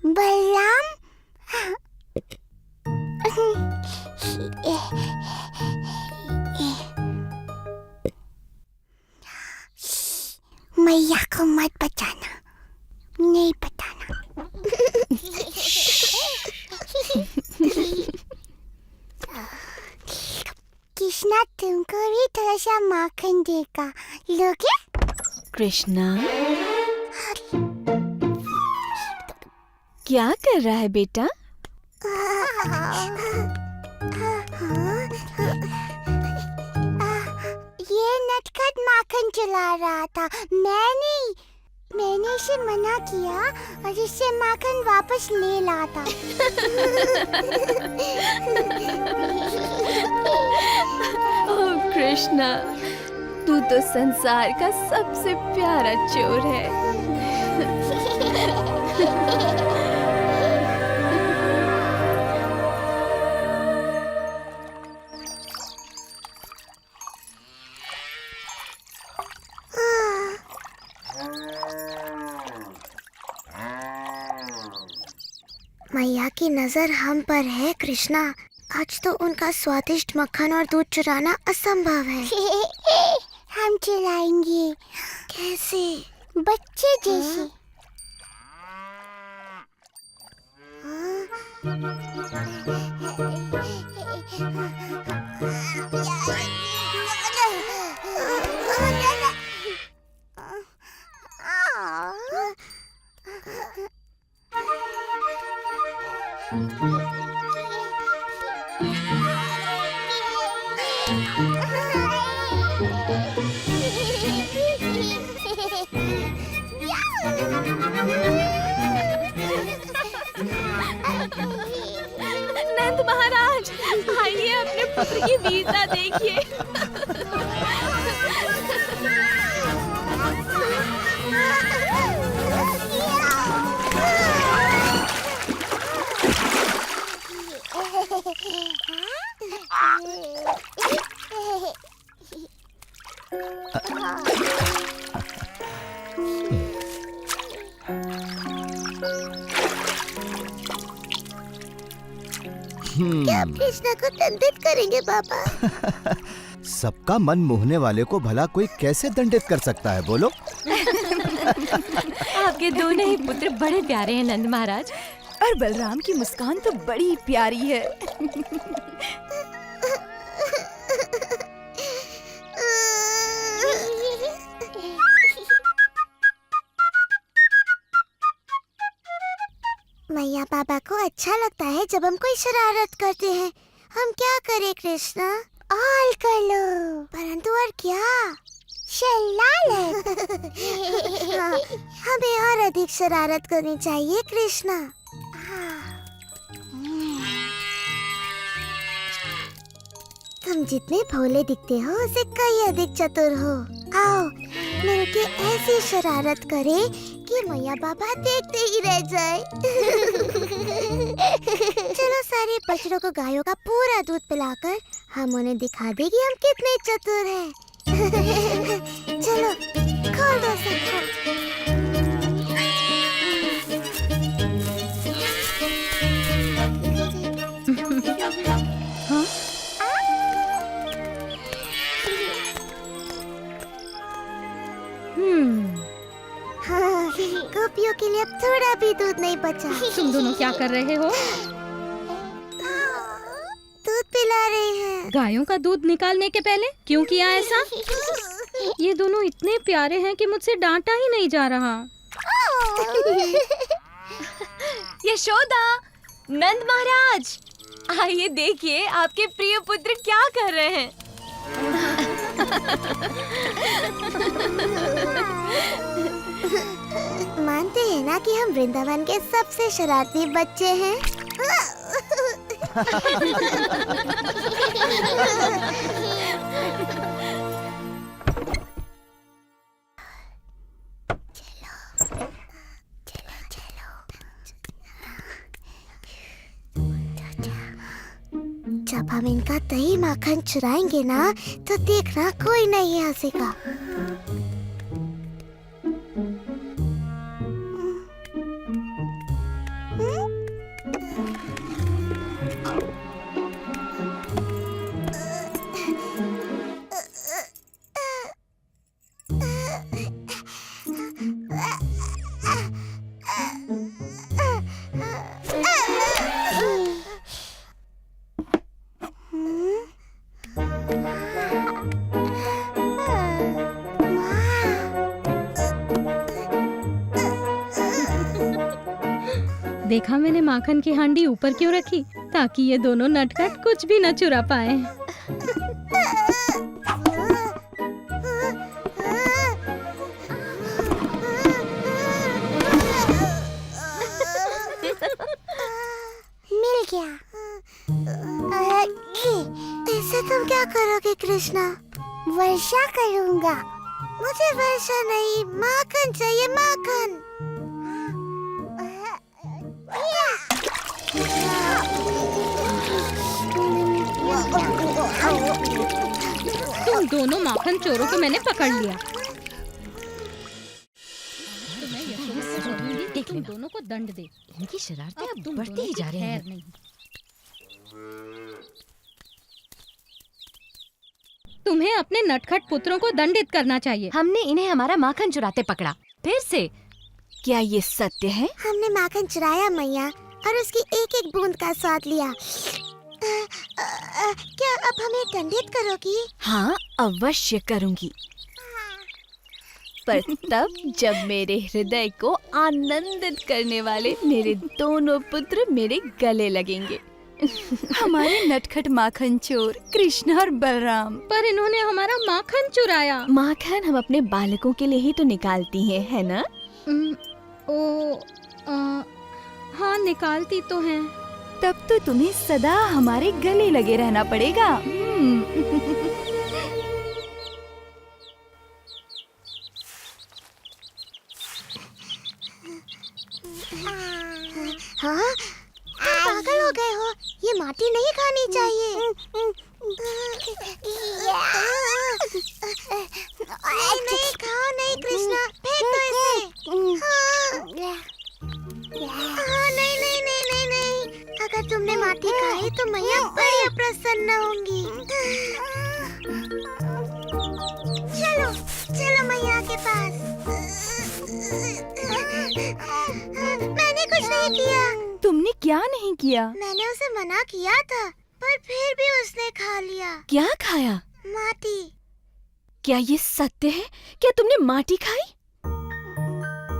बलराम, मैया को मत बचाना, नहीं बताना। कृष्णा तुमको भी थोड़ा सा माखन देगा, लोगे? कृष्णा, क्या कर रहा है बेटा? ये नटखट माखन चला रहा था। मैंने इसे मना किया और इससे माखन वापस ले लाता। ओह कृष्णा, तू तो संसार का सबसे प्यारा चोर है। मैया की नजर हम पर है कृष्णा। आज तो उनका स्वादिष्ट मक्खन और दूध चुराना असंभव है। हम चुराएंगे। कैसे? बच्चे जैसे। नंद महाराज, आइए अपने पुत्र की वीरता देखिए। क्या आप कृष्णा को दंडित करेंगे पापा? सबका मन मोहने वाले को भला कोई कैसे दंडित कर सकता है, बोलो? आपके दोनों ही पुत्र बड़े प्यारे हैं नंद महाराज, और बलराम की मुस्कान तो बड़ी प्यारी है। मैया पापा को अच्छा लगता है जब हम कोई शरारत करते हैं। हम क्या करें कृष्णा? ऑल कर लो। परंतु और क्या? शरारत। हाँ, हमें और अधिक शरारत करनी चाहिए कृष्णा। तुम जितने भोले दिखते हो उससे कई अधिक चतुर हो। आओ मिलके ऐसी शरारत करें कि मैया बाबा देखते ही रह जाए। चलो सारे बछड़ों को गायों का पूरा दूध पिलाकर हम उन्हें दिखा दें कि हम कितने चतुर हैं। चलो खोल दो सबको। गोपियों के लिए अब थोड़ा भी दूध नहीं बचा। तुम दोनों क्या कर रहे हो? दूध पिला रहे हैं। गायों का दूध निकालने के पहले क्यों किया ऐसा? ये दोनों इतने प्यारे हैं कि मुझसे डांटा ही नहीं जा रहा। यशोदा, नंद महाराज, आइए देखिए आपके प्रिय पुत्र क्या कर रहे हैं। मानते हैं ना कि हम वृंदावन के सबसे शरारती बच्चे हैं। जब हम इनका दही माखन चुराएंगे ना, तो देखना कोई नहीं हंसेगा। देखा मैंने माखन की हांडी ऊपर क्यों रखी, ताकि ये दोनों नटखट कुछ भी न चुरा पाए। मिल गया। इससे तुम क्या करोगे कृष्णा? वर्षा करूंगा। मुझे वर्षा नहीं, माखन चाहिए, माखन। तुम दोनों माखन चोरों को मैंने पकड़ लिया। देख तुम दोनों को दंड दे। इनकी शरारतें अब बढ़ती ही जा रही हैं। नहीं। तुम्हें अपने नटखट पुत्रों को दंडित करना चाहिए। हमने इन्हें हमारा माखन चुराते पकड़ा, फिर से। क्या ये सत्य है? हमने माखन चुराया मैया, और उसकी एक एक बूंद का स्वाद लिया। क्या अब हमें दंडित करोगी? हाँ, अवश्य करूंगी, पर तब जब मेरे हृदय को आनंदित करने वाले मेरे दोनों पुत्र मेरे गले लगेंगे। हमारे नटखट माखन चोर कृष्ण और बलराम। पर इन्होंने हमारा माखन चुराया। माखन हम अपने बालकों के लिए ही तो निकालती हैं, है ना? हाँ, निकालती तो हैं। तब तो तुम्हें सदा हमारे गले लगे रहना पड़ेगा। हाँ, पागल हो गए हो? ये माटी नहीं खानी चाहिए। नहीं खाओ नहीं कृष्णा, फेंक दो इसे। हाँ, नहीं नहीं नहीं नहीं नहीं, अगर तुमने माटी खाई तो मैया बड़ी अप्रसन्न होंगी। चलो चलो मैया के पास। मैंने कुछ नहीं किया। तुमने क्या नहीं किया? मैंने उसे मना किया था, पर फिर भी उसने खा लिया। क्या खाया? माटी। क्या ये सत्य है? क्या तुमने माटी खाई?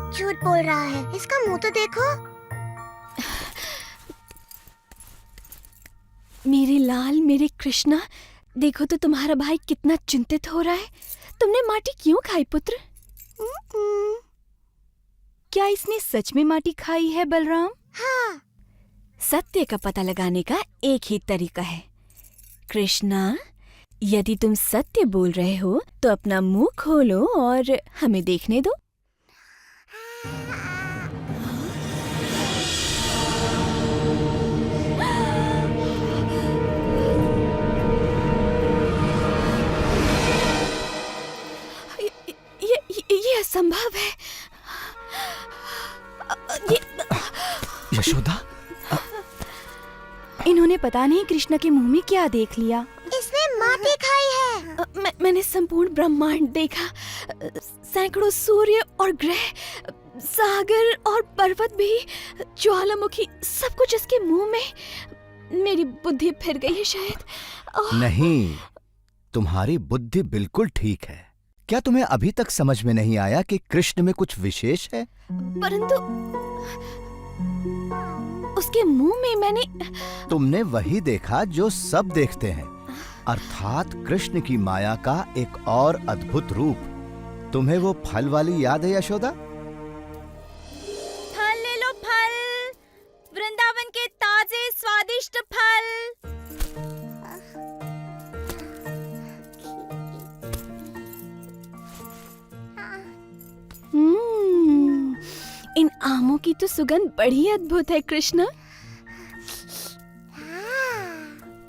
झूठ बोल रहा है, इसका मुंह तो देखो। मेरे लाल, मेरे कृष्णा, देखो तो तुम्हारा भाई कितना चिंतित हो रहा है। तुमने माटी क्यों खाई पुत्र? क्या इसने सच में माटी खाई है बलराम? हाँ। सत्य का पता लगाने का एक ही तरीका है। कृष्णा, यदि तुम सत्य बोल रहे हो तो अपना मुंह खोलो और हमें देखने दो। ये असंभव है। यशोदा, इन्होंने पता नहीं कृष्ण के मुंह में क्या देख लिया। इसने माटी खाई है। मैंने संपूर्ण ब्रह्मांड देखा, सैकड़ों सूर्य और ग्रह, सागर और पर्वत भी, ज्वालामुखी, सब कुछ इसके मुंह में। मेरी बुद्धि फिर गई है शायद। नहीं, तुम्हारी बुद्धि बिल्कुल ठीक है। क्या तुम्हें अभी तक समझ में नहीं आया कि कृष्ण में कुछ विशेष है? परंतु उसके मुंह में मैंने... तुमने वही देखा जो सब देखते हैं। अर्थात कृष्ण की माया का एक और अद्भुत रूप। तुम्हें वो फल वाली याद है यशोदा? फल ले लो, फल, वृंदावन के ताजे स्वादिष्ट फल। इन आमों की तो सुगंध बड़ी अद्भुत है कृष्ण।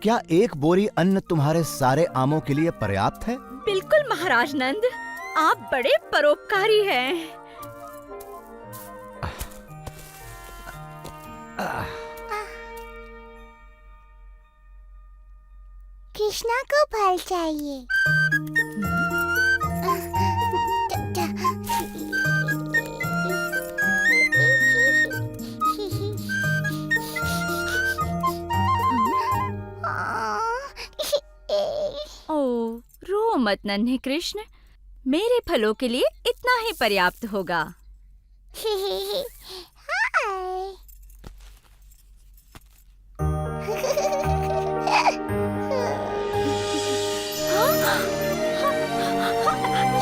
क्या एक बोरी अन्न तुम्हारे सारे आमों के लिए पर्याप्त है? बिल्कुल महाराज नंद, आप बड़े परोपकारी हैं। कृष्णा को फल चाहिए। ओ, रो मत नन्हे कृष्ण, मेरे फलों के लिए इतना ही पर्याप्त होगा।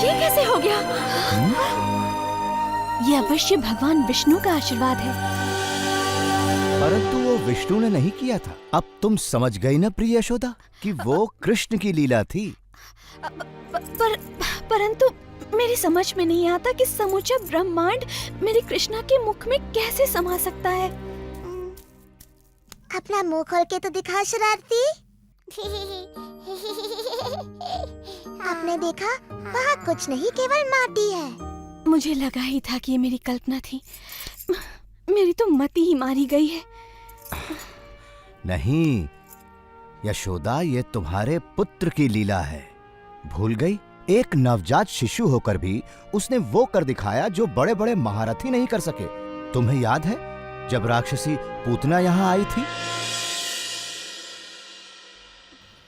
ये कैसे हो गया? ये अवश्य भगवान विष्णु का आशीर्वाद है। परंतु वो विष्णु ने नहीं किया था। अब तुम समझ गई ना प्रिय यशोदा कि वो कृष्ण की लीला थी। परंतु मेरी समझ में नहीं आता कि समूचा ब्रह्मांड मेरी कृष्णा के मुख में कैसे समा सकता है। अपना मुंह खोल के तो दिखा शरारती। आपने देखा, वहाँ कुछ नहीं, केवल माटी है। मुझे लगा ही था कि ये मेरी कल्पना थी। मेरी तो मति ही मारी गई है। नहीं यशोदा, ये तुम्हारे पुत्र की लीला है। भूल गई? एक नवजात शिशु होकर भी उसने वो कर दिखाया जो बड़े बड़े महारथी नहीं कर सके। तुम्हें याद है जब राक्षसी पूतना यहाँ आई थी?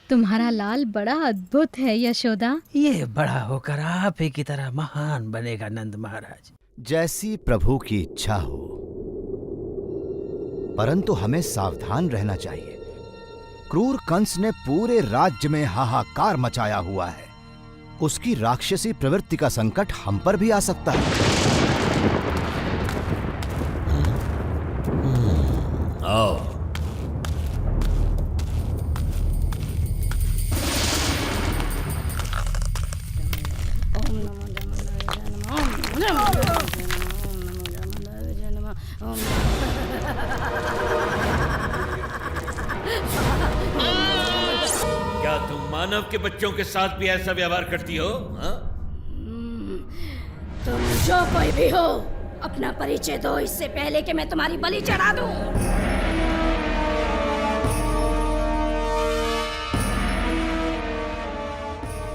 तुम्हारा लाल बड़ा अद्भुत है यशोदा। ये बड़ा होकर आप ही की तरह महान बनेगा नंद महाराज। जैसी प्रभु की इच्छा हो, परंतु हमें सावधान रहना चाहिए। क्रूर कंस ने पूरे राज्य में हाहाकार मचाया हुआ है। उसकी राक्षसी प्रवृत्ति का संकट हम पर भी आ सकता है। आओ। क्या तुम मानव के बच्चों के साथ भी ऐसा व्यवहार करती हो? हाँ? तुम जो कोई भी हो, अपना परिचय दो, इससे पहले कि मैं तुम्हारी बलि चढ़ा दूं।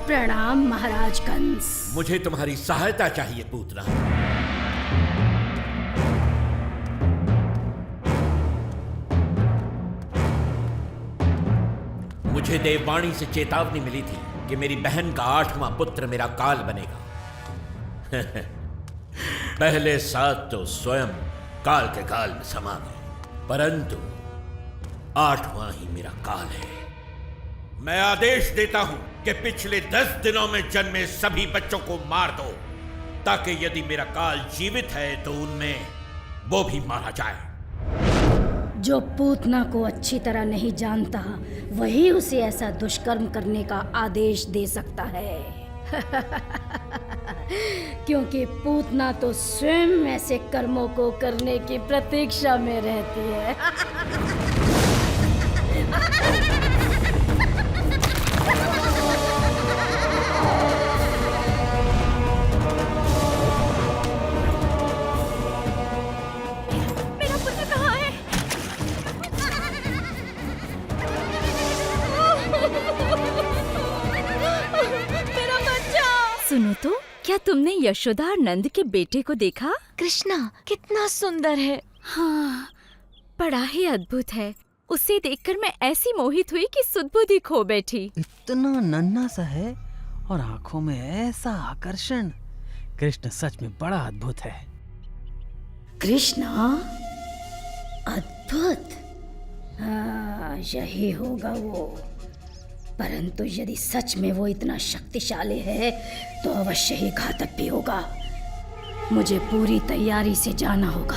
प्रणाम महाराज कंस। मुझे तुम्हारी सहायता चाहिए पूतना। मुझे देववाणी से चेतावनी मिली थी कि मेरी बहन का 8वां पुत्र मेरा काल बनेगा। पहले 7 तो स्वयं काल के काल में समा गए, परंतु 8वां ही मेरा काल है। मैं आदेश देता हूं कि पिछले 10 दिनों में जन्मे सभी बच्चों को मार दो, ताकि यदि मेरा काल जीवित है तो उनमें वो भी मारा जाए। जो पूतना को अच्छी तरह नहीं जानता, वही उसे ऐसा दुष्कर्म करने का आदेश दे सकता है। क्योंकि पूतना तो स्वयं ऐसे कर्मों को करने की प्रतीक्षा में रहती है। मेरा पुत्र कहाँ है? मेरा बच्चा! सुनो तो, क्या तुमने यशोदा और नंद के बेटे को देखा? कृष्णा कितना सुंदर है। हाँ, बड़ा ही अद्भुत है। उसे देखकर मैं ऐसी मोहित हुई कि सुध-बुद्धि खो बैठी। इतना नन्हा सा है और आंखों में ऐसा आकर्षण। कृष्ण सच में बड़ा अद्भुत है। कृष्णा अद्भुत? हाँ, यही होगा वो। परंतु यदि सच में वो इतना शक्तिशाली है तो अवश्य ही घातक भी होगा। मुझे पूरी तैयारी से जाना होगा।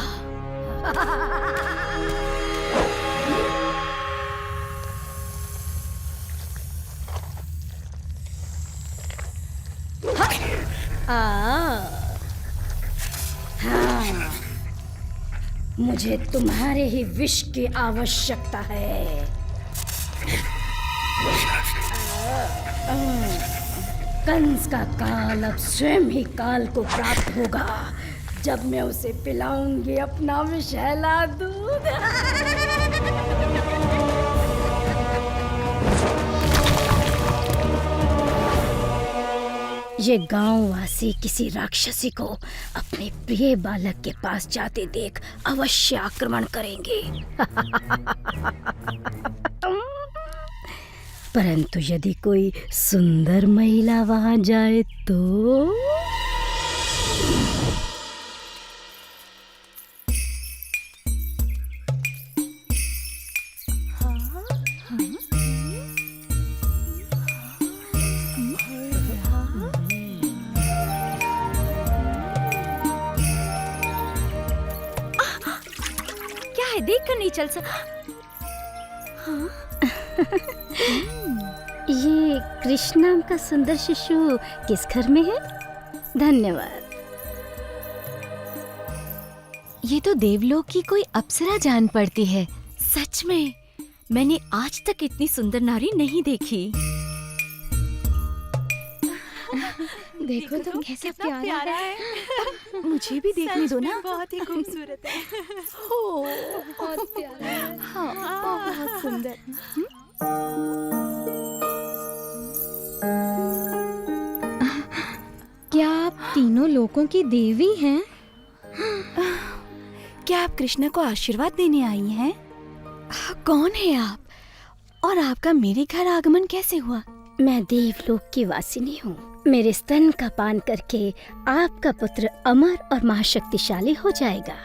हाँ, मुझे तुम्हारे ही विष की आवश्यकता है। कंस का काल अब स्वयं ही काल को प्राप्त होगा जब मैं उसे पिलाऊंगी अपना विषैला दूध। ये गांववासी किसी राक्षसी को अपने प्रिय बालक के पास जाते देख अवश्य आक्रमण करेंगे। परंतु यदि कोई सुंदर महिला वहां जाए तो क्या है, देख कर नहीं चल सकता। ये कृष्ण नाम का सुंदर शिशु किस घर में है? धन्यवाद। ये तो देवलोक की कोई अप्सरा जान पड़ती है। सच में मैंने आज तक इतनी सुंदर नारी नहीं देखी। देखो तो कैसा प्यारा है। मुझे भी देखने दो ना। बहुत ही खूबसूरत है। हो, बहुत प्यारा है। हाँ, बहुत सुंदर। क्या आप तीनों लोगों की देवी हैं? क्या आप कृष्ण को आशीर्वाद देने आई हैं? कौन है आप? और आपका मेरे घर आगमन कैसे हुआ? मैं देवलोक की वासिनी हूँ। मेरे स्तन का पान करके आपका पुत्र अमर और महाशक्तिशाली हो जाएगा।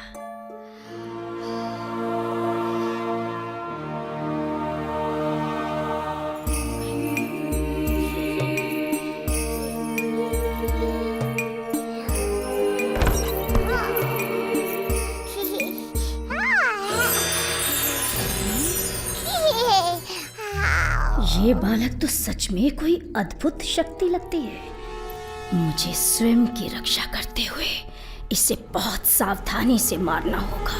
ये बालक तो सच में कोई अद्भुत शक्ति लगती है। मुझे स्वयं की रक्षा करते हुए इसे बहुत सावधानी से मारना होगा।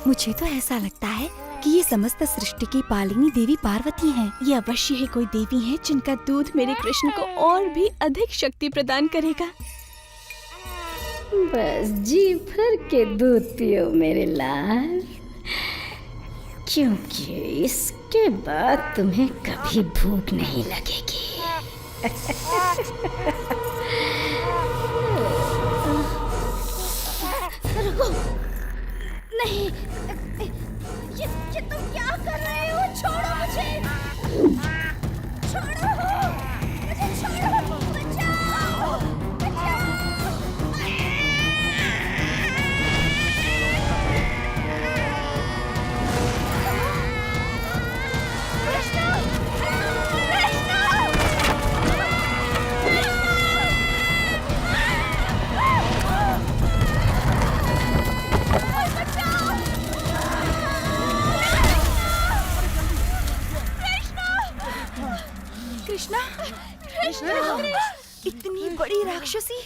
मुझे तो ऐसा लगता है कि ये समस्त सृष्टि की पालिनी देवी पार्वती हैं। ये अवश्य ही कोई देवी हैं जिनका दूध मेरे कृष्ण को और भी अधिक शक्ति प्रदान करेगा। बस जी भर के दूध पियो मेरे लाल, क्योंकि इसके बाद तुम्हें कभी भूख नहीं लगेगी। रुको, नहीं, ये तुम क्या कर रहे हो? छोड़ो मुझे, छोड़ो मुझे, छोड़ो, बचाओ, बचाओ। कृष्णा, कृष्णा, इतनी बड़ी राक्षसी।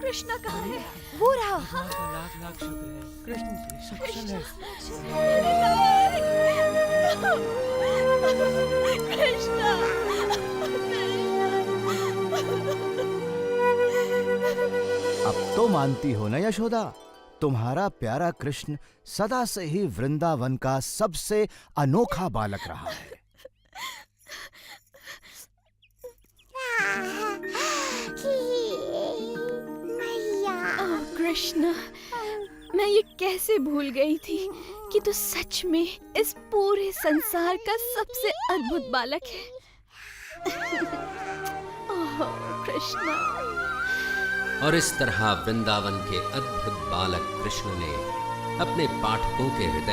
कृष्णा कहाँ है? वो रहा। लाख शुक्र है, कृष्ण की सक्षम है। कृष्णा, अब तो मानती हो ना यशोदा, तुम्हारा प्यारा कृष्ण सदा से ही वृंदावन का सबसे अनोखा बालक रहा है। कृष्णा, मैं ये कैसे भूल गई थी कि तू सच में इस पूरे संसार का सबसे अद्भुत बालक है। ओह कृष्णा। और इस तरह वृंदावन के अद्भुत बालक कृष्ण ने अपने पाठकों के हृदय